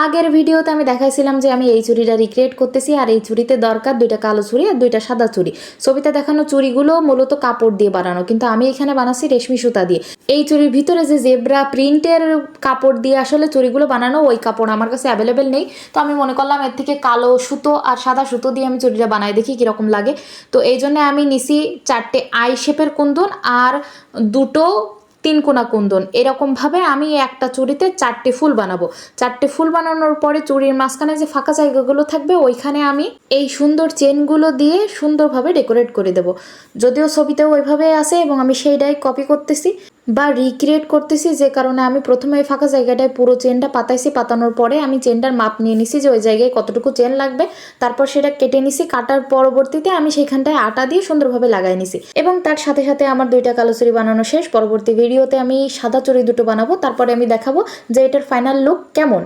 আগের ভিডিওতে আমি দেখাইছিলাম যে আমি এই চুড়িটা রিক্রিয়েট করতেছি, আর এই চুড়িতে দরকার 2টা কালো চুড়ি আর 2টা সাদা চুড়ি। ছবিতে দেখানো চুড়িগুলো মূলত কাপড় দিয়ে বানানো, কিন্তু আমি এখানে বানাচ্ছি রেশমি সুতা দিয়ে। এই চুড়ির ভিতরে যে জেব্রা প্রিন্টের কাপড় দিয়ে আসলে চুড়িগুলো বানানো, ওই কাপড় আমার কাছে অ্যাভেলেবেল নেই। তো আমি মনে করলাম এর থেকে কালো সুতো আর সাদা সুতো দিয়ে আমি চুড়িটা বানাই দেখি কীরকম লাগে। তো এই জন্য আমি নিছি 4টে আই শেপের কুন্দন আর 2টো 3 কোনা কুন্দন। এরকমভাবে আমি একটা চুড়িতে 4টে ফুল বানাবো। 4টে ফুল বানানোর পরে চুড়ির মাঝখানে যে ফাঁকা জায়গাগুলো থাকবে ওইখানে আমি এই সুন্দর চেনগুলো দিয়ে সুন্দরভাবে ডেকোরেট করে দেব। যদিও ছবিতেও ওইভাবে আছে এবং আমি সেইটাই কপি করতেছি বা রিক্রিয়েট করতেছি, যে কারণে আমি প্রথমে ওই ফাঁকা জায়গাটায় পুরো চেনটা পাতাইছি। পাতানোর পরে আমি চেনটার মাপ নিয়ে নিছি যে ওই জায়গায় কতটুকু চেন লাগবে। তারপর সেটা কেটে নিছি। কাটার পরবর্তীতে আমি সেইখানটায় আটা দিয়ে সুন্দরভাবে লাগাই নিছি এবং তার সাথে সাথে আমার 2টা কালো চুড়ি বানানো শেষ। পরবর্তী ভিডিওতে আমি সাদা চুড়ি 2টো বানাবো, তারপরে আমি দেখাবো যে এটার ফাইনাল লুক কেমন।